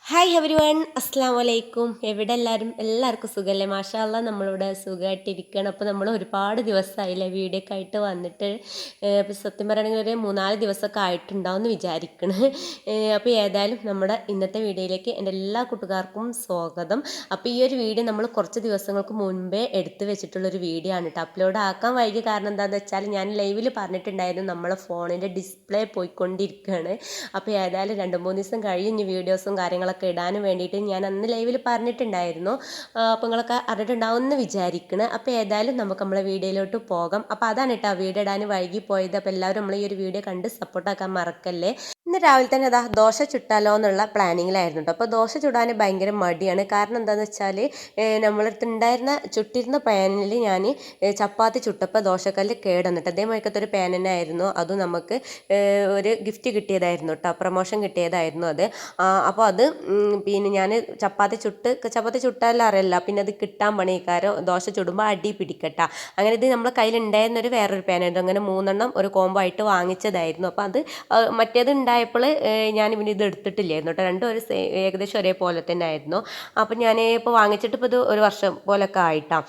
Hi every one അസ്സാം വലൈക്കും. എവിടെ എല്ലാവർക്കും സുഖമല്ലേ? മാഷാ അല്ലാ, നമ്മളിവിടെ സുഖമായിട്ടിരിക്കുകയാണ്. അപ്പോൾ നമ്മൾ ഒരുപാട് ദിവസമായില്ലേ വീഡിയോ ഒക്കെ ആയിട്ട് വന്നിട്ട്. ഇപ്പോൾ സത്യം പറയുകയാണെങ്കിൽ ഒരു 3-4 ദിവസമൊക്കെ ആയിട്ടുണ്ടാവും എന്ന് വിചാരിക്കണം. അപ്പോൾ ഏതായാലും നമ്മുടെ ഇന്നത്തെ വീഡിയോയിലേക്ക് എൻ്റെ എല്ലാ കൂട്ടുകാർക്കും സ്വാഗതം. അപ്പോൾ ഈ ഒരു വീഡിയോ നമ്മൾ കുറച്ച് ദിവസങ്ങൾക്ക് മുൻപേ എടുത്തു വെച്ചിട്ടുള്ളൊരു വീഡിയോ ആണ് കേട്ടോ. അപ്ലോഡ് ആക്കാൻ വൈകിയ കാരണം എന്താണെന്ന് വെച്ചാൽ ഞാൻ ലൈവിൽ പറഞ്ഞിട്ടുണ്ടായിരുന്നു നമ്മളെ ഫോണിൻ്റെ ഡിസ്പ്ലേ പോയിക്കൊണ്ടിരിക്കുകയാണ്. അപ്പോൾ ഏതായാലും 2-3 ദിവസം കഴിഞ്ഞ് വീഡിയോസും കാര്യങ്ങളൊക്കെ ഇടാനും വേണ്ടിയിട്ട് ഞാൻ അന്ന് ലൈവിൽ പറഞ്ഞിട്ടുണ്ടായിരുന്നു. അപ്പോൾ നിങ്ങളൊക്കെ അറിഞ്ഞിട്ടുണ്ടാവും എന്ന് വിചാരിക്കണം. അപ്പോൾ ഏതായാലും നമുക്ക് നമ്മളെ വീഡിയോയിലോട്ട് പോകാം. അപ്പോൾ അതാണ് കേട്ടോ വീഡിയോ ഇടാൻ വൈകി പോയത്. അപ്പോൾ എല്ലാവരും നമ്മൾ ഈ ഒരു വീഡിയോ കണ്ട് സപ്പോർട്ടാക്കാൻ മറക്കല്ലേ. ഇന്ന് രാവിലെ തന്നെ അതാ ദോശ ചുട്ടാലോ എന്നുള്ള പ്ലാനിങ്ങിലായിരുന്നു കേട്ടോ. അപ്പോൾ ദോശ ചുടാൻ ഭയങ്കര മടിയാണ്. കാരണം എന്താണെന്ന് വെച്ചാൽ നമ്മളടുത്ത് ചുട്ടിരുന്ന പാനിൽ ഞാൻ ചപ്പാത്തി ചുട്ടപ്പോൾ ദോശക്കല്ല് കേടന്നിട്ട് അതേമാതിരിക്കത്തൊരു പാൻ തന്നെ ആയിരുന്നു. അതും നമുക്ക് ഒരു ഗിഫ്റ്റ് കിട്ടിയതായിരുന്നു കേട്ടോ, പ്രൊമോഷൻ കിട്ടിയതായിരുന്നു അത്. അപ്പോൾ അത് പിന്നെ ഞാൻ ചപ്പാത്തി ചുട്ടാലും അറിയില്ല, പിന്നെ അത് കിട്ടാൻ പണിക്കാരോ ദോശ ചുടുമ്പോൾ അടി പിടിക്കട്ട. അങ്ങനെ ഇത് നമ്മളെ കയ്യിലുണ്ടായിരുന്നൊരു വേറൊരു പാനായിരുന്നു. അങ്ങനെ 3 ഒരു കോംബോ ആയിട്ട് വാങ്ങിച്ചതായിരുന്നു. അപ്പോൾ അത് മറ്റേത് ഉണ്ടായപ്പോൾ ഞാൻ പിന്നെ ഇത് എടുത്തിട്ടില്ലായിരുന്നു കേട്ടോ. രണ്ടും ഏകദേശം ഒരേപോലെ തന്നെ ആയിരുന്നു. അപ്പോൾ ഞാൻ ഇപ്പോൾ വാങ്ങിച്ചിട്ട് ഇപ്പോൾ ഇത് ഒരു വർഷം പോലൊക്കെ ആയിട്ടാണ്.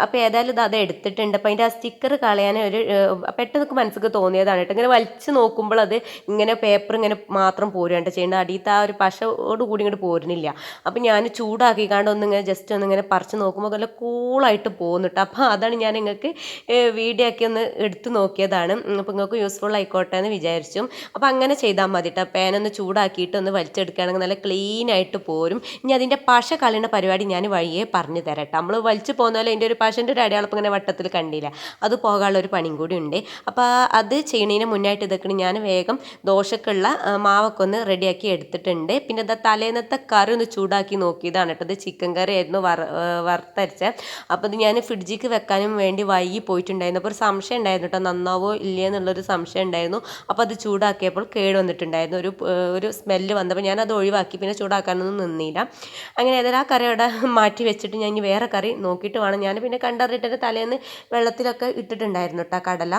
അപ്പോൾ ഏതായാലും അത് എടുത്തിട്ടുണ്ട്. അപ്പോൾ അതിൻ്റെ ആ സ്റ്റിക്കർ കളയാൻ പെട്ടെന്ന് മനസ്സിലേക്ക് തോന്നിയതാണ് കേട്ടോ. ഇങ്ങനെ വലിച്ച് നോക്കുമ്പോൾ അത് ഇങ്ങനെ പേപ്പർ ഇങ്ങനെ മാത്രം പോരുകയാണ് ചെയ്യേണ്ടത്. അടിയത്തെ ആ ഒരു പശയോട് കൂടി ഇങ്ങോട്ട് പോരുന്നില്ല. അപ്പം ഞാൻ ചൂടാക്കിക്കാണ്ട് ഒന്നിങ്ങനെ ജസ്റ്റ് ഒന്നിങ്ങനെ പറിച്ച് നോക്കുമ്പോൾ നല്ല കൂളായിട്ട് പോകുന്നുണ്ട്. അപ്പോൾ അതാണ് ഞാൻ നിങ്ങൾക്ക് വീഡിയോ ആക്കി ഒന്ന് എടുത്ത് നോക്കിയതാണ്. അപ്പോൾ നിങ്ങൾക്ക് യൂസ്ഫുൾ ആയിക്കോട്ടെ എന്ന് വിചാരിച്ചു. അപ്പോൾ അങ്ങനെ ചെയ്താൽ മതി കേട്ടോ. പാനൊന്ന് ചൂടാക്കിയിട്ട് ഒന്ന് വലിച്ചെടുക്കുകയാണെങ്കിൽ നല്ല ക്ലീൻ ആയിട്ട് പോരും. ഇനി അതിൻ്റെ പശ കളയുന്ന പരിപാടി ഞാൻ വഴിയേ പറഞ്ഞു തരാം കേട്ടോ. നമ്മൾ വലിച്ചു പോകുന്നാലും അതിൻ്റെ ഒരു പശൻ്റെ ഒരു അടയാളം ഇങ്ങനെ വട്ടത്തിൽ കണ്ടില്ല, അത് പോകാനുള്ള ഒരു പണിയും കൂടി ഉണ്ട്. അപ്പോൾ അത് ചെയ്യുന്നതിന് മുന്നായിട്ട് ഇതൊക്കെ ഞാൻ വേഗം ദോശക്കുള്ള മാവൊക്കെ ഒന്ന് റെഡിയാക്കി എടുത്തിട്ടുണ്ട്. പിന്നെ ഇതാ തലേന്നത്തെ കറി ഒന്ന് ചൂടാക്കി നോക്കിയതാണ് കേട്ടോ. ഇത് ചിക്കൻ കറി ആയിരുന്നു, വറുത്തരച്ച. അപ്പോൾ ഇത് ഞാൻ ഫ്രിഡ്ജിക്ക് വെക്കാനും വേണ്ടി വൈകി പോയിട്ടുണ്ടായിരുന്നു. അപ്പോൾ ഒരു സംശയം ഉണ്ടായിരുന്നു കേട്ടോ, നന്നാവോ ഇല്ലേ എന്നുള്ളൊരു സംശയം ഉണ്ടായിരുന്നു. അപ്പോൾ അത് ചൂടാക്കിയപ്പോൾ കേട് വന്നിട്ടുണ്ടായിരുന്നു. ഒരു സ്മെല്ല് വന്നപ്പോൾ ഞാനത് ഒഴിവാക്കി, പിന്നെ ചൂടാക്കാനൊന്നും നിന്നില്ല. അങ്ങനെ ഏതായാലും ആ കറി അവിടെ മാറ്റി വെച്ചിട്ട് ഞാൻ ഇനി വേറെ കറി നോക്കിയിട്ട് വേണം. ഞാൻ പിന്നെ കണ്ടറിഞ്ഞിട്ട് തലേന്ന് വെള്ളത്തിലൊക്കെ ഇട്ടിട്ടുണ്ടായിരുന്നു കേട്ടോ കടല.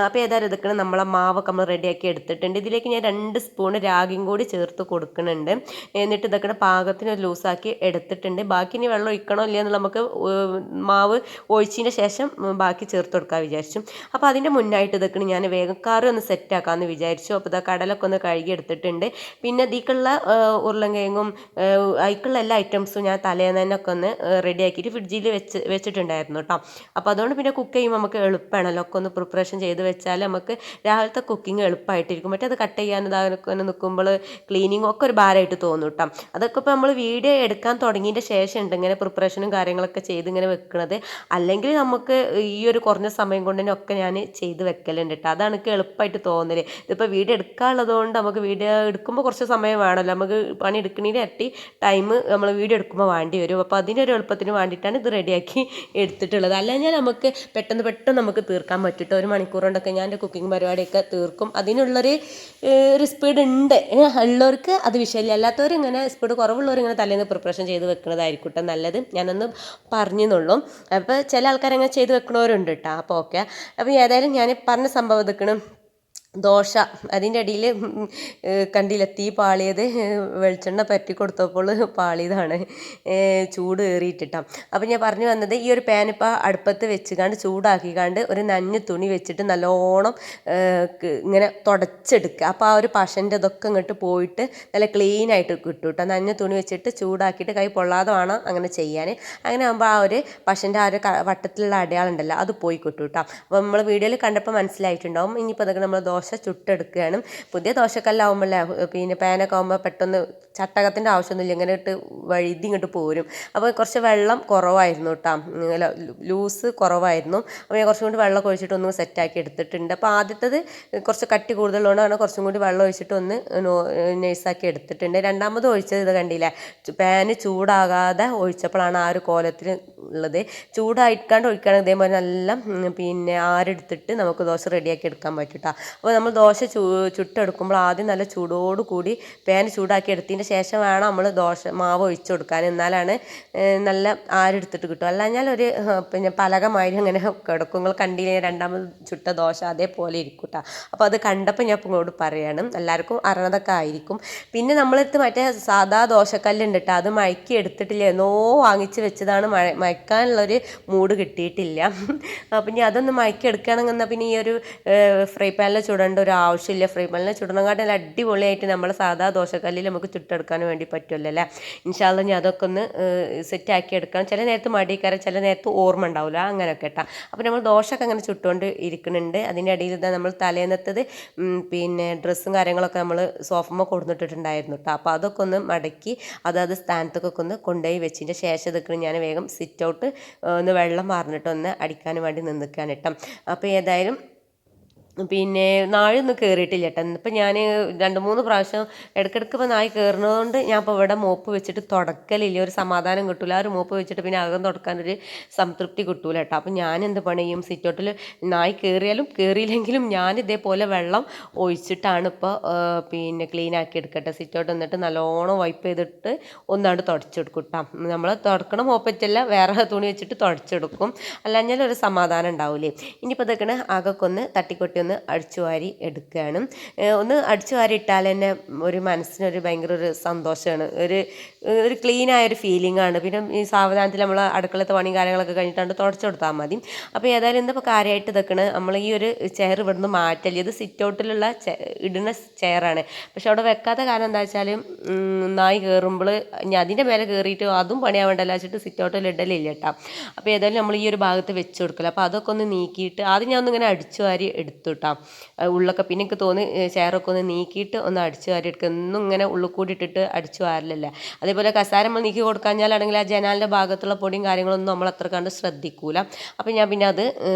അപ്പോൾ ഏതായാലും ഇതൊക്കെ നമ്മളെ മാവൊക്കെ നമ്മൾ റെഡിയാക്കി എടുത്തിട്ടുണ്ട്. ഇതിലേക്ക് ഞാൻ 2 സ്പൂൺ രാഗിയും കൂടി ചേർത്ത് കൊടുക്കുന്നുണ്ട്. എന്നിട്ട് ഇതൊക്കെ പാകത്തിന് ലൂസാക്കി എടുത്തിട്ടുണ്ട്. ബാക്കി ഇനി വെള്ളം ഒഴിക്കണോ ഇല്ല എന്നുള്ള നമുക്ക് മാവ് ഒഴിച്ചതിന് ശേഷം ബാക്കി ചേർത്ത് കൊടുക്കാൻ വിചാരിച്ചു. അപ്പോൾ അതിൻ്റെ മുന്നായിട്ട് ഇതൊക്കെ ഞാൻ വേഗം കറി ഒന്ന് സെറ്റാക്കാമെന്ന് വിചാരിച്ചു. അപ്പോൾ ഇതാ കടലൊക്കെ ഒന്ന് കഴുകി എടുത്തിട്ടുണ്ട്. പിന്നെ ഇതിക്കുള്ള ഉരുളൻകിഴങ്ങും അതിക്കുള്ള എല്ലാ ഐറ്റംസും ഞാൻ തലേന്ന് തന്നെ ഒക്കെ ഒന്ന് റെഡിയാക്കിയിട്ട് ഫ്രിഡ്ജിൽ വെച്ചിട്ടുണ്ടായിരുന്നു കേട്ടോ. അപ്പോൾ അതുകൊണ്ട് പിന്നെ കുക്ക് ചെയ്യുമ്പോൾ നമുക്ക് എളുപ്പമാണല്ലോ. ഒക്കെ ഒന്ന് പ്രിപ്പറേഷൻ ചെയ്ത് വെച്ചാൽ നമുക്ക് രാവിലത്തെ കുക്കിംഗ് എളുപ്പമായിട്ടിരിക്കും. മറ്റേ അത് കട്ട് ചെയ്യാൻ ഇതാകൊക്കെ നിൽക്കുമ്പോൾ ക്ലീനിങ്ങും ഒക്കെ ഒരു ഭാരമായിട്ട് തോന്നും കേട്ടോ. അതൊക്കെ ഇപ്പോൾ നമ്മൾ വീഡിയോ എടുക്കാൻ തുടങ്ങിയതിൻ്റെ ശേഷം ഉണ്ട് ഇങ്ങനെ പ്രിപ്പറേഷനും കാര്യങ്ങളൊക്കെ ചെയ്ത് ഇങ്ങനെ വെക്കുന്നത്. അല്ലെങ്കിൽ നമുക്ക് ഈ ഒരു കുറഞ്ഞ സമയം കൊണ്ട് തന്നെ ഒക്കെ ഞാൻ ചെയ്ത് വെക്കലുണ്ട് കേട്ടോ. അതാണ് എനിക്ക് എളുപ്പമായിട്ട് തോന്നല്. ഇതിപ്പോൾ വീഡിയോ എടുക്കാനുള്ളത് കൊണ്ട് നമുക്ക് വീഡിയോ എടുക്കുമ്പോൾ കുറച്ച് സമയം വേണമല്ലോ. നമുക്ക് പണി എടുക്കുന്നതിന് ഇരട്ടി ടൈം നമ്മൾ വീഡിയോ എടുക്കുമ്പോൾ വേണ്ടി വരും. അപ്പോൾ അതിനൊരു എളുപ്പത്തിന് വേണ്ടിയിട്ടാണ് ഇത് റെഡിയാക്കി എടുത്തിട്ടുള്ളത്. അല്ലെങ്കിൽ നമുക്ക് പെട്ടെന്ന് നമുക്ക് തീർക്കാൻ പറ്റും. 1 മണിക്കൂർ കൊണ്ടൊക്കെ ഞാൻ എൻ്റെ കുക്കിംഗ് പരിപാടിയൊക്കെ തീർക്കും. അതിനുള്ളൊരു സ്പീഡ് ഉണ്ട് ഉള്ളവർക്ക് അത് വിഷയമില്ല. അല്ലാത്തവർ ഇങ്ങനെ സ്പീഡ് കുറവുള്ളവർ ഇങ്ങനെ തലേന്ന് പ്രിപ്പറേഷൻ ചെയ്ത് വെക്കുന്നതായിരിക്കും നല്ലത്. ഞാനൊന്ന് പറഞ്ഞെന്നുള്ളൂ. അപ്പോൾ ചില ആൾക്കാരങ്ങനെ ചെയ്ത് വെക്കുന്നവരുണ്ട് കേട്ടോ. അപ്പോൾ ഓക്കെ. അപ്പോൾ ഏതായാലും ഞാൻ പറഞ്ഞ സംഭവം എടുക്കണം. ദോശ അതിൻ്റെ അടിയിൽ കണ്ടില്ല തീ പാളിയത്, വെളിച്ചെണ്ണ പറ്റി കൊടുത്തപ്പോൾ പാളിയതാണ്, ചൂട് കയറിയിട്ടിട്ടാണ്. അപ്പോൾ ഞാൻ പറഞ്ഞു വന്നത് ഈ ഒരു പാൻ ഇപ്പോൾ അടുപ്പത്ത് വെച്ചുകാണ്ട് ചൂടാക്കിക്കാണ്ട് ഒരു നഞ്ഞ തുണി വെച്ചിട്ട് നല്ലോണം ഇങ്ങനെ തുടച്ചെടുക്കുക. അപ്പോൾ ആ ഒരു പശൻ്റെ ഇതൊക്കെ ഇങ്ങോട്ട് പോയിട്ട് നല്ല ക്ലീൻ ആയിട്ട് കിട്ടും കേട്ടോ. നഞ്ഞ തുണി വെച്ചിട്ട് ചൂടാക്കിയിട്ട് കൈ പൊള്ളാതെ വേണം അങ്ങനെ ചെയ്യാൻ. അങ്ങനെ ആകുമ്പോൾ ആ ഒരു പശൻ്റെ ആ ഒരു വട്ടത്തിലുള്ള അടയാളം ഉണ്ടല്ലോ അത് പോയി കിട്ടും കേട്ടോ. അപ്പോൾ നമ്മൾ വീഡിയോയിൽ കണ്ടപ്പോൾ മനസ്സിലായിട്ടുണ്ടാവും. ഇനിയിപ്പോൾ അതൊക്കെ നമ്മൾ ദോശ ചുട്ടെടുക്കുകയാണ്. പുതിയ ദോശക്കല്ലാവുമ്പോഴല്ലേ പിന്നെ പാനൊക്കെ ആകുമ്പോൾ പെട്ടെന്ന് ചട്ടകത്തിൻ്റെ ആവശ്യമൊന്നുമില്ല, ഇങ്ങനെ ഇട്ട് വഴുതി ഇങ്ങോട്ട് പോരും. അപ്പോൾ കുറച്ച് വെള്ളം കുറവായിരുന്നു കേട്ടോ, ലൂസ് കുറവായിരുന്നു. അപ്പോൾ ഞാൻ കുറച്ചും കൂടി വെള്ളം ഒഴിച്ചിട്ട് ഒന്ന് സെറ്റാക്കി എടുത്തിട്ടുണ്ട്. അപ്പോൾ ആദ്യത്തേത് കുറച്ച് കട്ടി കൂടുതലുള്ളതാണ്, കുറച്ചും കൂടി വെള്ളം ഒഴിച്ചിട്ട് ഒന്ന് നൈസാക്കി എടുത്തിട്ടുണ്ട്. രണ്ടാമത് ഒഴിച്ചത് ഇത് കണ്ടില്ലേ, പാന് ചൂടാകാതെ ഒഴിച്ചപ്പോഴാണ് ആ ഒരു കോലത്തിൽ ഉള്ളത്. ചൂടായിക്കാണ്ട് ഒഴിക്കുകയാണെങ്കിൽ ഇതേപോലെ നല്ല പിന്നെ ആരെടുത്തിട്ട് നമുക്ക് ദോശ റെഡിയാക്കി എടുക്കാൻ പറ്റും കേട്ടോ. അപ്പോൾ അപ്പോൾ നമ്മൾ ദോശ ചുട്ടെടുക്കുമ്പോൾ ആദ്യം നല്ല ചൂടോടുകൂടി പാൻ ചൂടാക്കി എടുത്തതിന് ശേഷം വേണം നമ്മൾ മാവ് ഒഴിച്ചു കൊടുക്കാൻ. എന്നാലാണ് നല്ല ആരെടുത്തിട്ട് കിട്ടും. അല്ലാഞ്ഞാൽ ഒരു പിന്നെ പലകമാതിരി അങ്ങനെ കിടക്കും. നിങ്ങൾ കണ്ടില്ലേ രണ്ടാമത് ചുട്ട ദോശ അതേപോലെ ഇരിക്കും കേട്ടോ. അപ്പോൾ അത് കണ്ടപ്പോൾ ഞാൻ ഇങ്ങോട്ട് പറയണം, എല്ലാവർക്കും അറിഞ്ഞതൊക്കെ ആയിരിക്കും. പിന്നെ നമ്മളടുത്ത് മറ്റേ സാധാ ദോശക്കല്ലുണ്ട് കേട്ടോ, അത് മയക്കി എടുത്തിട്ടില്ല, എന്നോ വാങ്ങിച്ച് വെച്ചതാണ്. മയക്കാനുള്ളൊരു മൂഡ് കിട്ടിയിട്ടില്ല. അപ്പം ഇനി അതൊന്ന് മയക്കി എടുക്കുകയാണെങ്കിൽ എന്നാൽ പിന്നെ ഈ ഒരു ഫ്രൈ പാനിൽ ചുടേണ്ട ഒരു ആവശ്യമില്ല. ഫ്രൈ പാനിൽ ചുടണങ്ങാട്ടി നല്ല അടിപൊളിയായിട്ട് നമ്മൾ സാധാ ദോശക്കല്ലിൽ നമുക്ക് ചുട്ടെടുക്കാൻ വേണ്ടി പറ്റുമല്ലോ അല്ലേ. ഇൻഷാ അല്ലാഹ് ഇനി അതൊക്കെ ഒന്ന് സെറ്റാക്കി എടുക്കണം. ചില നേരത്ത് മടിക്കാരം, ചില നേരത്ത് ഓർമ്മ ഉണ്ടാവില്ല, അങ്ങനെയൊക്കെ കേട്ടോ. അപ്പോൾ നമ്മൾ ദോശയൊക്കെ അങ്ങനെ ചുട്ടുകൊണ്ട് ഇരിക്കുന്നുണ്ട്. അതിൻ്റെ ഇടയിൽ ഇതാ നമ്മൾ തലേന്നത്തത് പിന്നെ ഡ്രസ്സും കാര്യങ്ങളൊക്കെ നമ്മൾ സോഫമ്മ കൊടുത്തിട്ടുണ്ടായിരുന്നു കേട്ടോ. അപ്പോൾ അതൊക്കെ ഒന്ന് മടക്കി അതാത് സ്ഥാനത്തൊക്കെ ഒന്ന് കൊണ്ടുപോയി വെച്ചതിൻ്റെ ശേഷം ഇതൊക്കെ ഞാൻ വേഗം സിറ്റ് ഔട്ട് ഒന്ന് വെള്ളം മാറിഞ്ഞിട്ട് ഒന്ന് അടിക്കാൻ വേണ്ടി നിൽക്കാൻ കേട്ടോ. അപ്പോൾ ഏതായാലും പിന്നെ നായൊന്നും കയറിയിട്ടില്ല കേട്ടോ. ഇപ്പം ഞാൻ 2-3 പ്രാവശ്യം ഇടയ്ക്കിടയ്ക്ക് ഇപ്പോൾ നായ് കയറുന്നതുകൊണ്ട് ഞാൻ ഇപ്പോൾ ഇവിടെ മോപ്പ് വെച്ചിട്ട് തുടക്കലില്ല, ഒരു സമാധാനം കിട്ടില്ല. ആ ഒരു മോപ്പ് വെച്ചിട്ട് പിന്നെ അകം തുടക്കാനൊരു സംതൃപ്തി കിട്ടൂല കേട്ടോ. അപ്പം ഞാൻ എന്ത് പണി ചെയ്യും, സിറ്റൗട്ടിൽ നായ് കയറിയാലും കയറിയില്ലെങ്കിലും ഞാൻ ഇതേപോലെ വെള്ളം ഒഴിച്ചിട്ടാണ് ഇപ്പോൾ പിന്നെ ക്ലീൻ ആക്കി എടുക്കട്ടെ. സിറ്റൗട്ട് എന്നിട്ട് നല്ലോണം വൈപ്പ് ചെയ്തിട്ട് ഒന്നാണ്ട് തുടച്ചെടുക്കും കേട്ടോ. നമ്മൾ തുടക്കണം മോപ്പറ്റല്ല, വേറെ തുണി വെച്ചിട്ട് തുടച്ചെടുക്കും, അല്ലാഞ്ഞാൽ ഒരു സമാധാനം ഉണ്ടാവില്ലേ. ഇനിയിപ്പോൾ ഇതൊക്കെ അകൊക്കെ ഒന്ന് തട്ടിക്കൊട്ടി ഒന്ന് അടിച്ചു വാരി എടുക്കുകയാണ്. ഒന്ന് അടിച്ചു വാരി ഇട്ടാൽ തന്നെ ഒരു മനസ്സിനൊരു ഭയങ്കര ഒരു സന്തോഷമാണ്, ഒരു ക്ലീനായൊരു ഫീലിംഗ് ആണ്. പിന്നെ ഈ സാവധാനത്തിൽ നമ്മൾ അടുക്കളത്തെ പണിയും കാര്യങ്ങളൊക്കെ കഴിഞ്ഞിട്ടാണ് തുടച്ചു കൊടുത്താൽ മതി. അപ്പോൾ ഏതായാലും എന്തിപ്പോൾ കാര്യമായിട്ട് ഇതൊക്കെയാണ് നമ്മൾ ഈ ഒരു ചെയർ ഇവിടുന്ന് മാറ്റല്ലേ. ഇത് സിറ്റ് ഔട്ടിലുള്ള ഇടുന്ന ചെയറാണ്. പക്ഷെ അവിടെ വെക്കാത്ത കാരണം എന്താ വെച്ചാൽ നായി കയറുമ്പോൾ ഇനി അതിൻ്റെ മേലെ കയറിയിട്ട് അതും പണിയാവേണ്ടല്ലോ വെച്ചിട്ട് സിറ്റ് ഔട്ടിൽ ഇടലില്ല കേട്ടോ. അപ്പോൾ ഏതായാലും നമ്മൾ ഈ ഒരു ഭാഗത്ത് വെച്ച് കൊടുക്കില്ല. അപ്പോൾ അതൊക്കെ ഒന്ന് നീക്കിയിട്ട് ആദ്യം ഞാൻ ഒന്നിങ്ങനെ അടിച്ചു വാരി എടുത്തു കേട്ടോ. ഉള്ളൊക്കെ പിന്നെ എനിക്ക് തോന്നി ചെയറൊക്കെ ഒന്ന് നീക്കിയിട്ട് ഒന്ന് അടിച്ചു വാരി എടുക്കുക. എന്നും ഇങ്ങനെ ഉള്ളിൽ കൂടി ഇട്ടിട്ട് അടിച്ചു വാരില്ലല്ല. അതേപോലെ കസാര നമ്മൾ നീക്കി കൊടുക്കാഞ്ഞാലാണെങ്കിൽ ആ ജനാലിൻ്റെ ഭാഗത്തുള്ള പൊടിയും കാര്യങ്ങളൊന്നും നമ്മൾ അത്ര കണ്ട് ശ്രദ്ധിക്കൂല. അപ്പോൾ ഞാൻ പിന്നെ അത്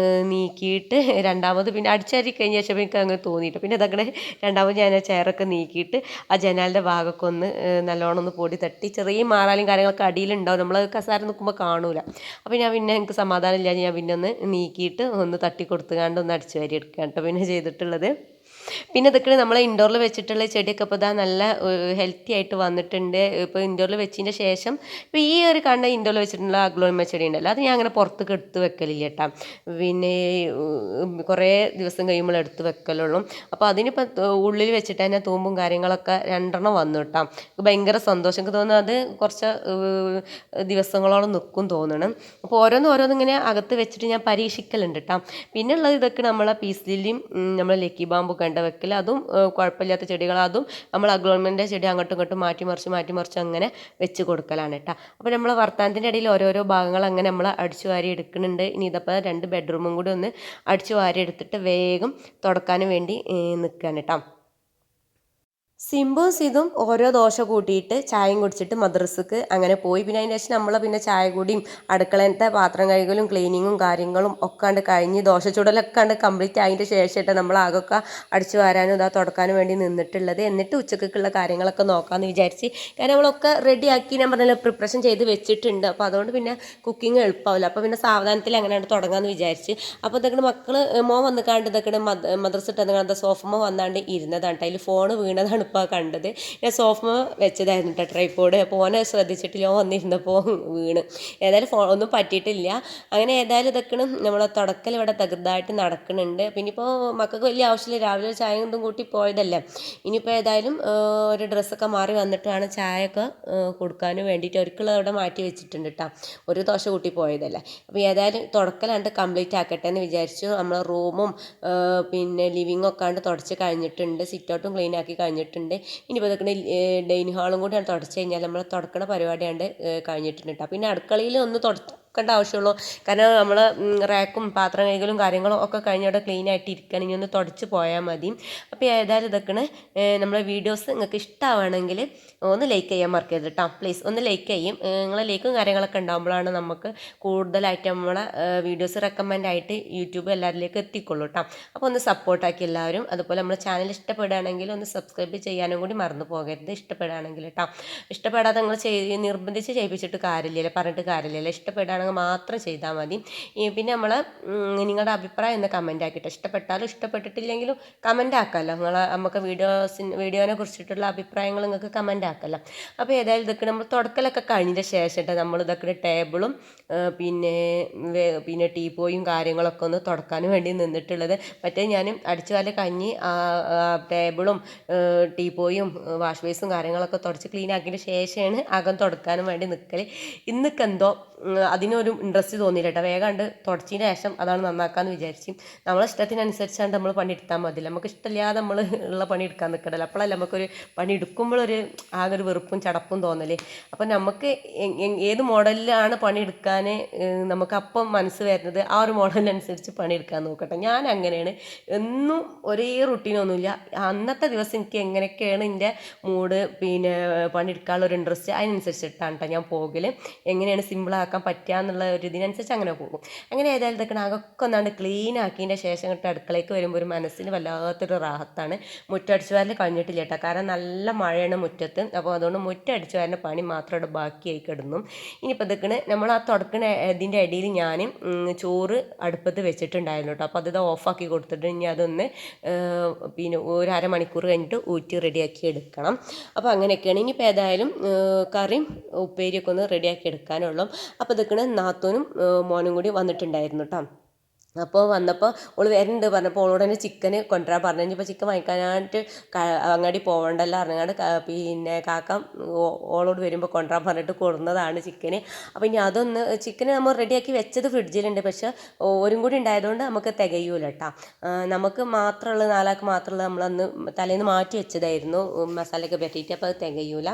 നീക്കിയിട്ട് രണ്ടാമത് പിന്നെ അടിച്ചാരി കഴിഞ്ഞ ശേഷം എനിക്ക് അങ്ങനെ തോന്നിയിട്ട് പിന്നെ അതങ്ങനെ രണ്ടാമത് ഞാൻ ആ ചെയറൊക്കെ നീക്കിയിട്ട് ആ ജനാലിൻ്റെ ഭാഗമൊക്കെ ഒന്ന് നല്ലോണം ഒന്ന് പൊടി തട്ടി, ചെറിയ മാറാലും കാര്യങ്ങളൊക്കെ അടിയിലുണ്ടാവും, നമ്മൾ കസാര നിൽക്കുമ്പോൾ കാണൂല. അപ്പോൾ ഞാൻ പിന്നെ എനിക്ക് സമാധാനം ഇല്ലാതെ ഞാൻ പിന്നെ ഒന്ന് നീക്കിയിട്ട് ഒന്ന് തട്ടി കൊടുത്തുകൊണ്ട് ഒന്ന് അടിച്ചു വാരി എടുക്കുക കേട്ടോ പിന്നെ ചെയ്തിട്ടുള്ളത്. പിന്നെ ഇതൊക്കെ നമ്മൾ ഇൻഡോറിൽ വെച്ചിട്ടുള്ള ചെടിയൊക്കെ ഇപ്പോൾ ഇതാ നല്ല ഹെൽത്തി ആയിട്ട് വന്നിട്ടുണ്ട്. ഇപ്പോൾ ഇൻഡോറിൽ വെച്ചതിൻ്റെ ശേഷം ഇപ്പോൾ ഈ ഒരു കണ്ട ഇൻഡോറിൽ വെച്ചിട്ടുള്ള അഗ്ലോണിമ ചെടി ഉണ്ടല്ലോ, അത് ഞാൻ അങ്ങനെ പുറത്തേക്ക് എടുത്ത് വെക്കലില്ല കേട്ടോ. പിന്നെ കുറേ ദിവസം കഴിയുമ്പോൾ എടുത്ത് വെക്കലുള്ളൂ. അപ്പോൾ അതിനിപ്പോൾ ഉള്ളിൽ വെച്ചിട്ട് തന്നെ തൂമ്പും കാര്യങ്ങളൊക്കെ 2 വന്നു കേട്ടോ. ഭയങ്കര സന്തോഷം. എനിക്ക് തോന്നുന്നു അത് കുറച്ച് ദിവസങ്ങളോളം നിൽക്കും തോന്നണം. അപ്പോൾ ഓരോന്നും ഇങ്ങനെ അകത്ത് വെച്ചിട്ട് ഞാൻ പരീക്ഷിക്കലുണ്ട് കേട്ടോ. പിന്നെ ഉള്ളത് ഇതൊക്കെ നമ്മളെ പീസ് ലില്ലിയും നമ്മളെ ലക്കി ബാമ്പു കണ്ട വെക്കൽ, അതും കുഴപ്പമില്ലാത്ത ചെടികൾ, അതും നമ്മൾ അഗ്ലോണിമൻ്റെ ചെടി അങ്ങോട്ടും ഇങ്ങോട്ടും മാറ്റി മറിച്ച് അങ്ങനെ വെച്ച് കൊടുക്കലാണ് കേട്ടോ. അപ്പോൾ നമ്മൾ വർത്താനത്തിൻ്റെ ഇടയിൽ ഓരോരോ ഭാഗങ്ങൾ അങ്ങനെ നമ്മൾ അടിച്ചു വാരി എടുക്കുന്നുണ്ട്. ഇനി ഇതപ്പോൾ 2 ബെഡ്റൂമും കൂടി ഒന്ന് അടിച്ചു വാരി എടുത്തിട്ട് വേഗം തുടക്കാൻ വേണ്ടി നിൽക്കുകയാണ് കേട്ടോ. സിംബും സിതും ഓരോ ദോശ കൂട്ടിയിട്ട് ചായയും കുടിച്ചിട്ട് മദ്രസക്ക് അങ്ങനെ പോയി. പിന്നെ അതിന് ശേഷം നമ്മൾ പിന്നെ ചായ കൂടിയും അടുക്കളത്തെ പാത്രം കഴുകലും ക്ലീനിങ്ങും കാര്യങ്ങളും ഒക്കെ കഴിഞ്ഞ് ദോശ ചുടലൊക്കെ കംപ്ലീറ്റ് ആയതിൻ്റെ ശേഷമായിട്ട് നമ്മൾ ആകെയൊക്കെ അടിച്ചു വാരാനും ഇതാ തുടക്കാനും വേണ്ടി നിന്നിട്ടുള്ളത്. എന്നിട്ട് ഉച്ചക്കുള്ള കാര്യങ്ങളൊക്കെ നോക്കാമെന്ന് വിചാരിച്ച്, കാരണം നമ്മളൊക്കെ റെഡിയാക്കി ഞാൻ പറഞ്ഞല്ലോ പ്രിപ്പറേഷൻ ചെയ്ത് വെച്ചിട്ടുണ്ട്. അപ്പോൾ അതുകൊണ്ട് പിന്നെ കുക്കിംഗ് എളുപ്പമാവില്ല. അപ്പോൾ പിന്നെ സാവധാനത്തിൽ അങ്ങനെയാണ് തുടങ്ങാമെന്ന് വിചാരിച്ച്. അപ്പോൾ ഇതൊക്കെ മക്കൾ മോൻ വന്നിക്കാണ്ട് ഇതൊക്കെ മദ്രസ ഇട്ട് സോഫമ്മ വന്നാണ്ട് ഇരുന്നതാണ്. അതിൽ ഫോൺ വീണതാണ് ഇപ്പോൾ കണ്ടത്. ഞാൻ സോഫ വെച്ചതായിരുന്നു കേട്ടോ, ട്രൈപോഡ്. അപ്പോൾ ഓനെ ശ്രദ്ധിച്ചിട്ടില്ല, വന്നിരുന്നപ്പോൾ വീണ്. ഏതായാലും ഒന്നും പറ്റിയിട്ടില്ല. അങ്ങനെ ഏതായാലും ഇതൊക്കെ നമ്മളെ തുടക്കൽ ഇവിടെ തകർതായിട്ട് നടക്കുന്നുണ്ട്. പിന്നെ ഇപ്പോൾ മക്കൾക്ക് വലിയ ആവശ്യമില്ല, രാവിലെ ചായ ഒന്നും കൂട്ടി പോയതല്ലേ. ഇനിയിപ്പോൾ ഏതായാലും ഒരു ഡ്രസ്സൊക്കെ മാറി വന്നിട്ട് വേണം ചായയൊക്കെ കൊടുക്കാനും വേണ്ടിയിട്ട് ഒരിക്കലും അവിടെ മാറ്റി വെച്ചിട്ടുണ്ട് കേട്ടോ, ഒരു ദോശ കൂട്ടി പോയതല്ലേ. അപ്പോൾ ഏതായാലും തുടക്കലാണ്ട് കംപ്ലീറ്റ് ആക്കട്ടെ എന്ന് വിചാരിച്ചു. നമ്മളെ റൂമും പിന്നെ ലിവിങ്ങും ഒക്കെ ആണ്ട് തുടച്ച് കഴിഞ്ഞിട്ടുണ്ട്, സിറ്റ് ഔട്ടും ക്ലീൻ ആക്കി കഴിഞ്ഞിട്ടുണ്ട്. ഇനിയിപ്പോൾ ഇതൊക്കെ ഡൈനിങ് ഹാളും കൂടി തുടച്ച് കഴിഞ്ഞാൽ നമ്മൾ തുടക്കണ പരിപാടിയാണ്ട് കഴിഞ്ഞിട്ടുണ്ട് കേട്ടോ. പിന്നെ അടുക്കളയിൽ ഒന്ന് ക്കേണ്ട ആവശ്യമുള്ളൂ, കാരണം നമ്മൾ റാക്കും പാത്രം കൈകളും കാര്യങ്ങളും ഒക്കെ കഴിഞ്ഞവിടെ ക്ലീൻ ആയിട്ട് ഇരിക്കണം. ഇനി ഒന്ന് തുടച്ച് പോയാൽ മതി. അപ്പോൾ ഏതായാലും ഇതൊക്കെ നമ്മളെ വീഡിയോസ് നിങ്ങൾക്ക് ഇഷ്ടമാണെങ്കിൽ ഒന്ന് ലൈക്ക് ചെയ്യാൻ മറക്കരുത് കേട്ടോ, പ്ലീസ് ഒന്ന് ലൈക്ക് ചെയ്യും. നിങ്ങളെ ലൈക്കും കാര്യങ്ങളൊക്കെ ഉണ്ടാകുമ്പോഴാണ് നമുക്ക് കൂടുതലായിട്ട് നമ്മളെ വീഡിയോസ് റെക്കമെൻഡ് ആയിട്ട് യൂട്യൂബ് എല്ലാവരിലേക്ക് എത്തിക്കൊള്ളൂ കേട്ടോ. അപ്പോൾ ഒന്ന് സപ്പോർട്ടാക്കി എല്ലാവരും. അതുപോലെ നമ്മുടെ ചാനൽ ഇഷ്ടപ്പെടുകയാണെങ്കിൽ ഒന്ന് സബ്സ്ക്രൈബ് ചെയ്യാനും കൂടി മറന്നു പോകരുത്, ഇഷ്ടപ്പെടുകയാണെങ്കിൽ കേട്ടോ. ഇഷ്ടപ്പെടാതെ നിങ്ങൾ നിർബന്ധിച്ച് ചെയ്യിപ്പിച്ചിട്ട് കാര്യമില്ലല്ലോ, പറഞ്ഞിട്ട് കാര്യമില്ലല്ലോ. ഇഷ്ടപ്പെടുകയാണെങ്കിൽ ഇഷ്ടമാണെങ്കിൽ മാത്രം ചെയ്താൽ മതി. പിന്നെ നമ്മൾ നിങ്ങളുടെ അഭിപ്രായം ഒന്ന് കമൻ്റ് ആക്കിയിട്ട്, ഇഷ്ടപ്പെട്ടാലും ഇഷ്ടപ്പെട്ടിട്ടില്ലെങ്കിലും കമൻ്റ് ആക്കാമല്ലോ. നമുക്ക് വീഡിയോനെ കുറിച്ചിട്ടുള്ള അഭിപ്രായങ്ങൾ നിങ്ങൾക്ക് കമൻ്റ് ആക്കാമല്ലോ. അപ്പോൾ ഏതായാലും ഇതൊക്കെ നമ്മൾ തുടക്കലൊക്കെ കഴിഞ്ഞ ശേഷം നമ്മൾ ഇതൊക്കെ ടേബിളും പിന്നെ ടീപ്പോയും കാര്യങ്ങളൊക്കെ ഒന്ന് തുടക്കാനും വേണ്ടി നിന്നിട്ടുള്ളത്. മറ്റേ ഞാൻ അടിച്ചു വാരി കഴിഞ്ഞ് ടേബിളും ടീപ്പോയും വാഷ് ബേസും കാര്യങ്ങളൊക്കെ തുടച്ച് ക്ലീൻ ആക്കിയതിന് ശേഷമാണ് അകം തുടക്കാനും വേണ്ടി നിൽക്കൽ. ഇന്നൊക്കെന്തോ അതിനൊരു ഇൻട്രസ്റ്റ് തോന്നിയില്ല കേട്ടോ. വേഗം തുടച്ചതിന് ശേഷം അതാണ് നന്നാക്കാമെന്ന് വിചാരിച്ചു. നമ്മളെ ഇഷ്ടത്തിനനുസരിച്ചാണ് നമ്മൾ പണിയെടുത്താൽ മതില്ല. നമുക്ക് ഇഷ്ടമില്ലാതെ നമ്മൾ ഉള്ള പണി എടുക്കാൻ നിൽക്കണല്ലോ. അപ്പോഴല്ല നമുക്കൊരു പണി എടുക്കുമ്പോഴൊരു ആകെ ഒരു വെറുപ്പും ചടപ്പും തോന്നല്. അപ്പം നമുക്ക് ഏത് മോഡലിലാണ് പണിയെടുക്കാൻ നമുക്ക് അപ്പം മനസ്സ് വരുന്നത് ആ ഒരു മോഡലിനനുസരിച്ച് പണിയെടുക്കാൻ നോക്കട്ടെ. ഞാൻ അങ്ങനെയാണ്. എന്നും ഒരേ റുട്ടീനൊന്നുമില്ല. അന്നത്തെ ദിവസം എനിക്ക് എങ്ങനെയൊക്കെയാണ് എൻ്റെ മൂഡ് പണിയെടുക്കാനുള്ള ഒരു ഇൻട്രസ്റ്റ് അതിനനുസരിച്ചിട്ടാണ് കേട്ടോ ഞാൻ പോകൽ. എങ്ങനെയാണ് സിമ്പിളാക്കാൻ പറ്റുക എന്നുള്ള ഒരു ഇതിനനുസരിച്ച് അങ്ങനെ പോകും. അങ്ങനെ ഏതായാലും ഇതൊക്കെ അകൊക്കെ ഒന്നാണ്ട് ക്ലീൻ ആക്കിയതിൻ്റെ ശേഷം ഇങ്ങോട്ട് അടുക്കളയ്ക്ക് വരുമ്പോൾ ഒരു മനസ്സിന് വല്ലാത്തൊരു റാഹത്താണ്. മുറ്റടിച്ചു വാരൽ കഴിഞ്ഞിട്ടില്ല കേട്ടോ. കാരണം നല്ല മഴയാണ് മുറ്റത്ത്. അപ്പോൾ അതുകൊണ്ട് മുറ്റടിച്ചു വാരുന്ന പണി മാത്രം ഇവിടെ ബാക്കിയായി കിടന്നു. ഇനിയിപ്പോൾ ഇതൊക്കെ നമ്മൾ ആ തുടക്കണ ഇതിൻ്റെ ഇടയിൽ ഞാൻ ചോറ് അടുപ്പത്ത് വെച്ചിട്ടുണ്ടായിരുന്നു കേട്ടോ. അപ്പോൾ അത് ഓഫാക്കി കൊടുത്തിട്ട് ഇനി അതൊന്ന് ഒരു അരമണിക്കൂർ കഴിഞ്ഞിട്ട് ഊറ്റി റെഡിയാക്കി എടുക്കണം. അപ്പോൾ അങ്ങനെയൊക്കെയാണ്. ഇനിയിപ്പോൾ ഏതായാലും കറിയും ഉപ്പേരിയൊക്കെ ഒന്ന് റെഡിയാക്കി എടുക്കാനുള്ളൂ. അപ്പോൾ ഇതൊക്കെ നാത്തൂനും മോനും കൂടി വന്നിട്ടുണ്ടായിരുന്നു കേട്ടോ. അപ്പോൾ വന്നപ്പോൾ ഓൾ വരുന്നുണ്ട് പറഞ്ഞപ്പോൾ ഓളോട് തന്നെ ചിക്കന് കൊണ്ടുവരാൻ പറഞ്ഞു. കഴിഞ്ഞപ്പോൾ ചിക്കൻ വാങ്ങിക്കാനായിട്ട് അങ്ങാടി പോകണ്ടല്ലോ അറിഞ്ഞാണ്ട് കാക്ക ഓളോട് വരുമ്പോൾ കൊണ്ടുവരാൻ പറഞ്ഞിട്ട് കൊടുന്നതാണ് ചിക്കന്. അപ്പോൾ ഇനി അതൊന്ന് ചിക്കന് നമ്മൾ റെഡിയാക്കി വെച്ചത് ഫ്രിഡ്ജിലുണ്ട്. പക്ഷേ ഓരും കൂടി ഉണ്ടായതുകൊണ്ട് നമുക്ക് തികയൂല കേട്ടോ. നമുക്ക് മാത്രമുള്ള 4 ആൾക്ക് മാത്രമുള്ള നമ്മളന്ന് തലേന്ന് മാറ്റി വെച്ചതായിരുന്നു മസാലയൊക്കെ പറ്റിയിട്ട്. അപ്പോൾ അത് തികയൂല.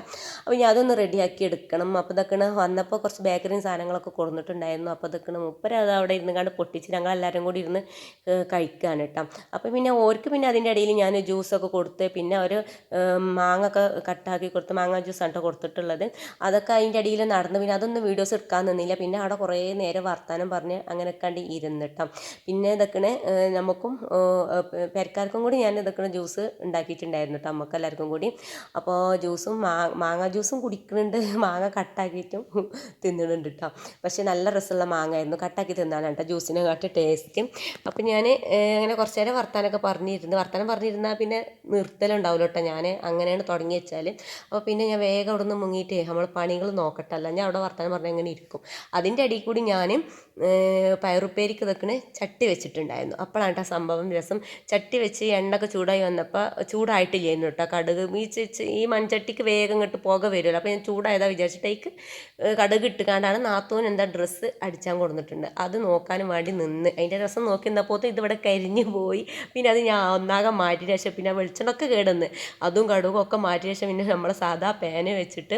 അപ്പോൾ ഇനി അതൊന്ന് റെഡിയാക്കി എടുക്കണം. അപ്പോൾ ഇതൊക്കെ വന്നപ്പോൾ കുറച്ച് ബേക്കറിയും സാധനങ്ങളൊക്കെ കൊടുത്തിട്ടുണ്ടായിരുന്നു. അപ്പോൾ ഇതൊക്കെ മുപ്പര് അത് അവിടെ ഇരുന്ന് കണ്ട് പൊട്ടിച്ച് ഞങ്ങളെല്ലാവരും കൂടി ഇരുന്ന് കഴിക്കുകയാണ് കേട്ടോ. അപ്പോൾ ഓർക്ക് അതിൻ്റെ ഇടയിൽ ഞാൻ ജ്യൂസൊക്കെ കൊടുത്ത് ഒരു മാങ്ങ ഒക്കെ കട്ടാക്കി കൊടുത്ത് മാങ്ങ ജ്യൂസാണ് കേട്ടോ കൊടുത്തിട്ടുള്ളത്. അതൊക്കെ അതിൻ്റെ ഇടയിൽ നടന്ന് അതൊന്നും വീഡിയോസ് എടുക്കാൻ നിന്നില്ല. അവിടെ കുറേ നേരം വർത്താനം പറഞ്ഞ് അങ്ങനെ കണ്ട് ഇരുന്നിട്ടോ. ഇതൊക്കെ നമുക്കും പെരക്കാർക്കും കൂടി ഞാൻ ഇതൊക്കെ ജ്യൂസ് ഉണ്ടാക്കിയിട്ടുണ്ടായിരുന്നു കേട്ടോ, നമുക്ക് എല്ലാവർക്കും കൂടി. അപ്പോൾ ജ്യൂസും മാങ്ങ ജ്യൂസും കുടിക്കുന്നുണ്ട്, മാങ്ങ കട്ടാക്കിയിട്ടും തിന്നുന്നുണ്ട് കേട്ടോ. പക്ഷേ നല്ല രസമുള്ള മാങ്ങ ആയിരുന്നു. കട്ടാക്കി തിന്നാനാണ് കേട്ടോ ജ്യൂസിനെ കാട്ടി ടേസ്റ്റ്. അപ്പോൾ ഞാൻ അങ്ങനെ കുറച്ച് നേരം വർത്താനമൊക്കെ വർത്താനം പറഞ്ഞിരുന്നാൽ നിർത്തലുണ്ടാവില്ല കേട്ടോ. ഞാൻ അങ്ങനെയാണ് തുടങ്ങി വെച്ചാൽ. അപ്പോൾ ഞാൻ വേഗം അവിടെ നിന്ന് മുങ്ങിയിട്ട് നമ്മൾ പണികൾ നോക്കട്ടല്ല, ഞാൻ അവിടെ വർത്താനം പറഞ്ഞാൽ അങ്ങനെ ഇരിക്കും. അതിൻ്റെ ഇടയിൽ കൂടി ഞാൻ പയറുപ്പേരിക്ക് വെക്കണ ചട്ടി വെച്ചിട്ടുണ്ടായിരുന്നു. അപ്പോഴാണ് കേട്ടോ സംഭവം രസം. ചട്ടി വെച്ച് എണ്ണയൊക്കെ ചൂടായി വന്നപ്പോൾ ചൂടായിട്ടില്ലായിരുന്നു കേട്ടോ. കടുക് ഈ മൺചട്ടിക്ക് വേഗം ഇങ്ങോട്ട് പുക വരുമല്ലോ. അപ്പോൾ ഞാൻ ചൂടായതാ വിചാരിച്ചിട്ടേക്ക് കടുക് ഇട്ടുകൊണ്ടാണ് നാത്തൂൻ ഡ്രസ്സ് അടിച്ചാൻ കൊടുത്തിട്ടുണ്ട്. അത് നോക്കാനും വേണ്ടി നിന്ന് അതിൻ്റെ രസം നോക്കി നിന്നപ്പോൾ ഇതിവിടെ കരിഞ്ഞു പോയി. അത് ഞാൻ ഒന്നാകെ മാറ്റിയ ശേഷം വെളിച്ചെണ്ണൊക്കെ കേടുന്ന് അതും കടുകും ഒക്കെ മാറ്റിയ ശേഷം നമ്മളെ സാധാ പാന് വെച്ചിട്ട്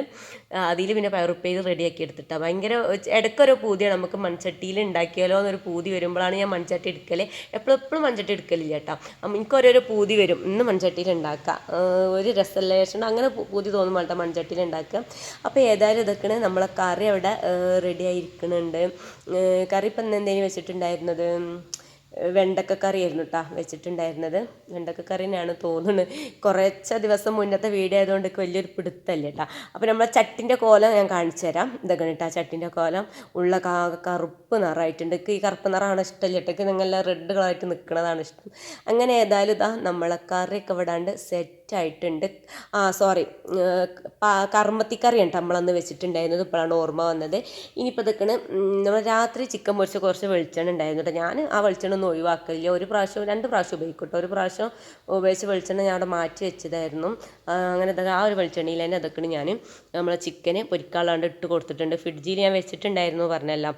അതിൽ പയറുപ്പേരി റെഡിയാക്കി എടുത്തിട്ടാണ്. ഭയങ്കര ഇടയ്ക്കൊരു പൂതിയാണ് നമുക്ക് മൺചട്ടിയിൽ ഉണ്ടാക്കിയാലോ എന്നൊരു പൂതി വരുമ്പോഴാണ് ഞാൻ മൺചട്ടി എടുക്കൽ. എപ്പോഴും മൺചട്ടി എടുക്കലില്ല കേട്ടോ. എനിക്കൊരോരോ പൂതി വരും, ഇന്ന് മൺചട്ടിയിൽ ഉണ്ടാക്കുക, ഒരു രസമല്ല ശേഷം അങ്ങനെ പൂതി തോന്നും കേട്ടോ മൺചട്ടിയിൽ ഉണ്ടാക്കുക. അപ്പോൾ ഏതായാലും ഇതൊക്കെ നമ്മളെ കറി അവിടെ റെഡി ആയിരിക്കുന്നുണ്ട്. കറി ഇപ്പം എന്തെങ്കിലും വെച്ചിട്ടുണ്ടായിരുന്നത് വെണ്ടക്കക്കറി ആയിരുന്നു കേട്ടോ വെച്ചിട്ടുണ്ടായിരുന്നത്. വെണ്ടക്കക്കറി തന്നെയാണ് തോന്നുന്നത്. കുറച്ച് ദിവസം മുന്നത്തെ വീഡിയോ ആയതുകൊണ്ട് വലിയൊരു പിടുത്തല്ലേ കേട്ടോ. അപ്പോൾ നമ്മളെ ചട്ടിൻ്റെ കോലം ഞാൻ കാണിച്ചു തരാം. ഇതൊക്കെ കേട്ടോ ചട്ടിൻ്റെ കോലം. ഉള്ള കറുപ്പ് നിറമായിട്ടുണ്ട്. ഈ കറുപ്പ് നിറമാണ് ഇഷ്ടമല്ല കേട്ടോ. നിങ്ങളെല്ലാം റെഡ് കളറായിട്ട് നിൽക്കുന്നതാണ് ഇഷ്ടം. അങ്ങനെ ഏതായാലും ഇതാ നമ്മളെ കറിയൊക്കെ വിടാണ്ട് സെറ്റായിട്ടുണ്ട്. സോറി, കർമ്മത്തിക്കറി ഉണ്ട് നമ്മളന്ന് വെച്ചിട്ടുണ്ടായിരുന്നത്. ഇപ്പോഴാണ് ഓർമ്മ വന്നത്. ഇനിയിപ്പോൾ ഇതൊക്കെ നമ്മൾ രാത്രി ചിക്കൻ പൊരിച്ച് കുറച്ച് വെളിച്ചെണ്ണ ഉണ്ടായിരുന്നു കേട്ടോ. ഞാൻ ആ വെളിച്ചെണ്ണ ഒഴിവാക്കില്ല. 2 പ്രാവശ്യം ഉപയോഗിക്കും കേട്ടോ. 1 പ്രാവശ്യം ഉപയോഗിച്ച് വെളിച്ചെണ്ണ ഞാൻ അവിടെ മാറ്റി വെച്ചതായിരുന്നു. അങ്ങനെ ആ ഒരു വെളിച്ചെണ്ണയിൽ തന്നെ അതൊക്കെ ഞാൻ നമ്മളെ ചിക്കന് പൊരിക്കാനുള്ളതാണ്ട് ഇട്ട് കൊടുത്തിട്ടുണ്ട്. ഫ്രിഡ്ജിൽ ഞാൻ വെച്ചിട്ടുണ്ടായിരുന്നു പറഞ്ഞല്ലോ.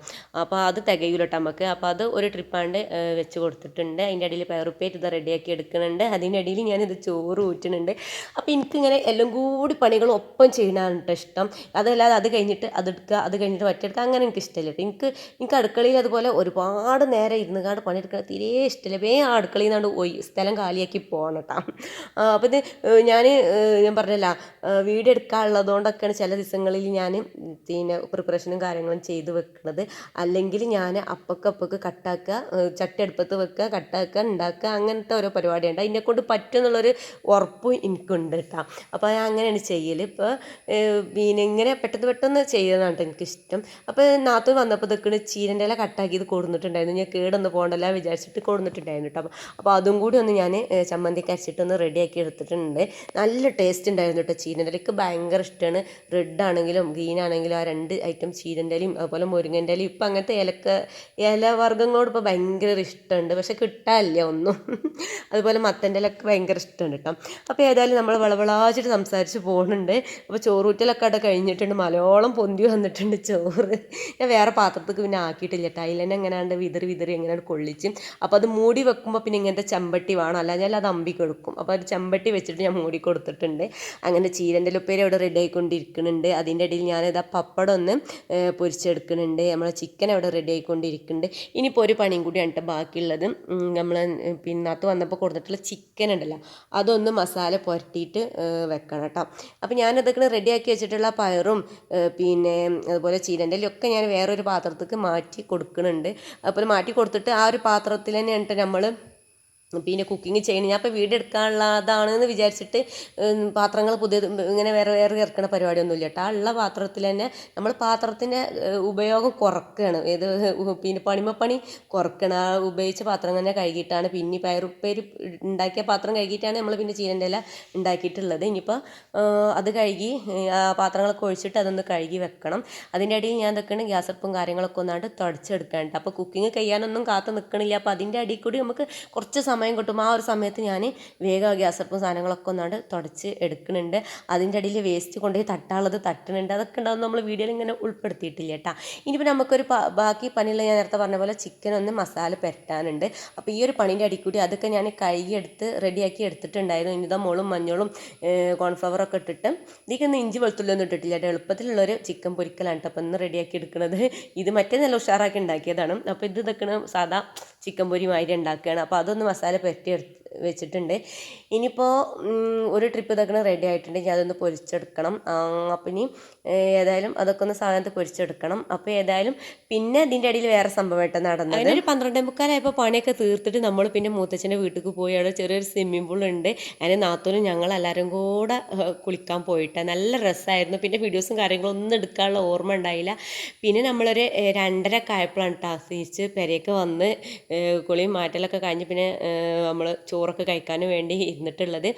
അപ്പോൾ അത് തികയൂല കേട്ടോ നമുക്ക്. അപ്പോൾ അത് ഒരു ട്രിപ്പാണ്ട് വെച്ച് കൊടുത്തിട്ടുണ്ട്. അതിൻ്റെ ഇടയിൽ പയറുപ്പേറ്റ് ഇത് റെഡിയാക്കി എടുക്കുന്നുണ്ട്. അതിൻ്റെ ഇടയിൽ ഞാനിത് ചോറ് ഊറ്റുന്നുണ്ട്. അപ്പോൾ എനിക്കിങ്ങനെ എല്ലാം കൂടി പണികളും ഒപ്പം ചെയ്യണതാണ് കേട്ടോ ഇഷ്ടം. അതല്ലാതെ അത് കഴിഞ്ഞിട്ട് അതെടുക്കുക, അത് കഴിഞ്ഞിട്ട് മറ്റെടുക്കുക, അങ്ങനെ എനിക്ക് ഇഷ്ടമില്ല കേട്ടോ. എനിക്ക് അടുക്കളയിൽ അതുപോലെ ഒരുപാട് നേരം ഇരുന്നുകാണ്ട് പണിയെടുക്കുക തീരെ ഇഷ്ടമില്ല. ആ അടുക്കളയിൽ നിന്നാണ്ട് സ്ഥലം കാലിയാക്കി പോകണം കേട്ടോ. അപ്പോൾ ഞാൻ പറഞ്ഞല്ല വീഡിയോ എടുക്കാനുള്ളതുകൊണ്ടൊക്കെയാണ് ചില ദിവസങ്ങളിൽ ഞാൻ പ്രിപ്പറേഷനും കാര്യങ്ങളും ചെയ്ത് വെക്കുന്നത്. അല്ലെങ്കിൽ ഞാൻ അപ്പക്ക് കട്ടാക്കുക, ചട്ടി അടുപ്പത്ത് വെക്കുക, കട്ടാക്കുക, ഉണ്ടാക്കുക, അങ്ങനത്തെ ഓരോ പരിപാടിയുണ്ട്. അതിനെക്കൊണ്ട് പറ്റുമെന്നുള്ളൊരു ഉറപ്പ് ഉറപ്പും എനിക്കുണ്ട് കേട്ടോ. അപ്പോൾ ഞാൻ അങ്ങനെയാണ് ചെയ്യൽ. ഇപ്പോൾ പിന്നെ ഇങ്ങനെ പെട്ടെന്ന് ചെയ്യുന്നതാണ് എനിക്കിഷ്ടം. അപ്പോൾ നാത്തു വന്നപ്പോൾ ഇതൊക്കെ ചീരൻ്റെ ഇല കട്ടാക്കി ഇത് കൊടുത്തിട്ടുണ്ടായിരുന്നു. ഞാൻ കേടൊന്ന് പോകണ്ടല്ല വിചാരിച്ചിട്ട് കൊടുത്തിട്ടുണ്ടായിരുന്നു കേട്ടോ. അപ്പോൾ അതും കൂടി ഒന്ന് ഞാൻ ചമ്മന്തിക്ക് അരച്ചിട്ടൊന്ന് റെഡിയാക്കി എടുത്തിട്ടുണ്ട്. നല്ല ടേസ്റ്റ് ഉണ്ടായിരുന്നു കേട്ടോ. ചീരൻ്റെ ഇലയ്ക്ക് ഭയങ്കര ഇഷ്ടമാണ്. റെഡ് ആണെങ്കിലും ഗ്രീൻ ആണെങ്കിലും ആ 2 ഐറ്റം ചീരൻ്റെ ഇലയും അതുപോലെ മുരിങ്ങൻ്റെ ഇലയും ഇപ്പം അങ്ങനത്തെ ഇലവർഗ്ഗങ്ങളോട് ഇപ്പോൾ ഭയങ്കര ഇഷ്ടമുണ്ട്. പക്ഷെ കിട്ടാനില്ല ഒന്നും. അതുപോലെ മത്തൻ്റെ ഇലയൊക്കെ ഭയങ്കര ഇഷ്ടമുണ്ട് കേട്ടോ. അപ്പോൾ ഏതായാലും നമ്മൾ വളവളാച്ചിട്ട് സംസാരിച്ച് പോകുന്നുണ്ട്. അപ്പോൾ ചോറൂറ്റലൊക്കെ അവിടെ കഴിഞ്ഞിട്ടുണ്ട്. മലയോളം പൊന്തി വന്നിട്ടുണ്ട് ചോറ്. ഞാൻ വേറെ പാത്രത്തേക്ക് പിന്നെ ആക്കിയിട്ടില്ല കേട്ടോ. അതിൽ തന്നെ എങ്ങനെയാണ്ട് വിതറി എങ്ങനെയാണ് കൊള്ളിച്ച്. അപ്പോൾ അത് മൂടി വെക്കുമ്പോൾ പിന്നെ ഇങ്ങനത്തെ ചെമ്പട്ടി വേണം, അല്ല ഞാൻ അത് അമ്പി കൊടുക്കും. അപ്പോൾ ഒരു ചെമ്പട്ടി വെച്ചിട്ട് ഞാൻ മൂടി കൊടുത്തിട്ടുണ്ട്. അങ്ങനെ ചീരൻ്റെ ഉപ്പേരി അവിടെ റെഡി ആയിക്കൊണ്ടിരിക്കുന്നുണ്ട്. അതിൻ്റെ ഇടയിൽ ഞാനിതാ പപ്പടം ഒന്ന് പൊരിച്ചെടുക്കുന്നുണ്ട്. നമ്മളെ ചിക്കൻ അവിടെ റെഡി ആയിക്കൊണ്ടിരിക്കുന്നുണ്ട്. ഇനിയിപ്പോൾ ഒരു പണിയും കൂടിയാണ് കേട്ടോ ബാക്കിയുള്ളത്. നമ്മൾ പിന്നകത്ത് വന്നപ്പോൾ കൊടുത്തിട്ടുള്ള ചിക്കൻ ഉണ്ടല്ലോ, അതൊന്ന് മസാല പുരട്ടിയിട്ട് വെക്കണം കേട്ടോ. അപ്പോൾ ഞാനതൊക്കെ റെഡിയാക്കി വെച്ചിട്ടുള്ള പയറും പിന്നെ അതുപോലെ ചീരൻ്റെ ഒക്കെ ഞാൻ വേറൊരു പാത്രത്തേക്ക് മാറ്റി കൊടുക്കുന്നുണ്ട്. അതുപോലെ മാറ്റി കൊടുത്തിട്ട് ആ ഒരു പാത്രത്തിൽ തന്നെയാണ് നമ്മൾ പിന്നെ കുക്കിംഗ് ചെയ്യണം. ഞാൻ ഇപ്പോൾ വീഡിയോ എടുക്കാനുള്ളതാണെന്ന് വിചാരിച്ചിട്ട് പാത്രങ്ങൾ പുതിയത് ഇങ്ങനെ വേറെ ഇറക്കണ പരിപാടിയൊന്നുമില്ല കേട്ടോ. ആ ഉള്ള പാത്രത്തിൽ തന്നെ നമ്മൾ പാത്രത്തിൻ്റെ ഉപയോഗം കുറക്കുകയാണ്. പിന്നെ പണിമപ്പണി കുറക്കണം. ആ ഉപയോഗിച്ച പാത്രം തന്നെ കഴുകിയിട്ടാണ് പിന്നെ പയറുപ്പേരി ഉണ്ടാക്കിയ പാത്രം കഴുകിയിട്ടാണ് നമ്മൾ പിന്നെ ചീരൻ്റെ ഇല ഉണ്ടാക്കിയിട്ടുള്ളത്. ഇനിയിപ്പോൾ അത് കഴുകി ആ പാത്രങ്ങളൊക്കെ ഒഴിച്ചിട്ട് അതൊന്ന് കഴുകി വെക്കണം. അതിൻ്റെ അടിയിൽ ഞാൻ നിൽക്കണം ഗ്യാസപ്പും കാര്യങ്ങളൊക്കെ ഒന്നാണ്ട് തുടച്ചെടുക്കാനുണ്ട്. അപ്പോൾ കുക്കിംഗ് കഴിയാനൊന്നും കാത്ത് നിൽക്കണില്ല. അപ്പോൾ അതിൻ്റെ അടിയിൽ കൂടി നമുക്ക് കുറച്ച് സമയം കിട്ടും. ആ ഒരു സമയത്ത് ഞാൻ വേഗം ഗ്യാസപ്പും സാധനങ്ങളൊക്കെ ഒന്നാണ്ട് തുടച്ച് എടുക്കുന്നുണ്ട്. അതിൻ്റെ അടിയിൽ വേസ്റ്റ് കൊണ്ടുപോയി തട്ടാനുള്ളത് തട്ടുന്നുണ്ട്. അതൊക്കെ ഉണ്ടാവും നമ്മൾ വീഡിയോയിൽ ഇങ്ങനെ ഉൾപ്പെടുത്തിയിട്ടില്ല കേട്ടോ. ഇനിയിപ്പോൾ നമുക്കൊരു ബാക്കി പണിയുള്ള ഞാൻ നേരത്തെ പറഞ്ഞ പോലെ ചിക്കൻ ഒന്ന് മസാല പുരട്ടാനുണ്ട്. അപ്പോൾ ഈ ഒരു പണീൻ്റെ അടിയിൽ കൂടി അതൊക്കെ ഞാൻ കഴുകിയെടുത്ത് റെഡിയാക്കി എടുത്തിട്ടുണ്ടായിരുന്നു. ഇനിതാ മുളും മഞ്ഞളും കോൺഫ്ലവറൊക്കെ ഇട്ടിട്ട് ഇതിക്കൊന്നും ഇഞ്ചി വെളുത്തുള്ളിയൊന്നും ഇട്ടിട്ടില്ല കേട്ടോ. എളുപ്പത്തിലുള്ളൊരു ചിക്കൻ പൊരിക്കലാണ് കേട്ടോ അപ്പോൾ ഇന്ന് റെഡിയാക്കി എടുക്കുന്നത്. ഇത് മറ്റേ നല്ല ഉഷാറാക്കി ഉണ്ടാക്കിയതാണ്. അപ്പോൾ ഇത് ഇതൊക്കെ സാധാ ചിക്കൻ പൊരി മാതിരി ഉണ്ടാക്കുകയാണ്. അപ്പോൾ അതൊന്ന് മസാല പുരട്ടി വെച്ചിട്ടുണ്ട്. ഇനിയിപ്പോൾ ഒരു ട്രിപ്പ് ഇതൊക്കെ റെഡി ആയിട്ടുണ്ടെങ്കിൽ അതൊന്ന് പൊരിച്ചെടുക്കണം. അപ്പം ഇനി ഏതായാലും അതൊക്കെ ഒന്ന് സാധനത്ത് പൊരിച്ചെടുക്കണം. അപ്പോൾ ഏതായാലും പിന്നെ ഇതിൻ്റെ ഇടയിൽ വേറെ സംഭവമായിട്ട് നടന്നത്, അതിനൊരു 12:45 പണിയൊക്കെ തീർത്തിട്ട് നമ്മൾ പിന്നെ മൂത്തച്ഛൻ്റെ വീട്ടിലേക്ക് പോയി. അവിടെ ചെറിയൊരു സ്വിമ്മിംഗ് പൂൾ ഉണ്ട്. അതിന് നാത്തൂനും ഞങ്ങളെല്ലാവരും കൂടെ കുളിക്കാൻ പോയിട്ട് നല്ല രസമായിരുന്നു. പിന്നെ വീഡിയോസും കാര്യങ്ങളൊന്നും എടുക്കാനുള്ള ഓർമ്മ ഉണ്ടായില്ല. പിന്നെ നമ്മളൊരു 2:30 ആയപ്പോഴാണ് തിരിച്ച് പെരയൊക്കെ വന്ന് കുളിയും മാറ്റലൊക്കെ കഴിഞ്ഞ് പിന്നെ നമ്മൾ ചോറൊക്കെ കഴിക്കാൻ വേണ്ടി ഇരുന്നിട്ടുള്ളത്.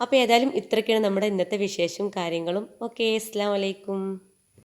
അപ്പോൾ ഏതായാലും ഇത്രയൊക്കെയാണ് നമ്മുടെ ഇന്നത്തെ വിശേഷവും കാര്യങ്ങളും. ഓക്കെ, അസ്സലാമു അലൈക്കും.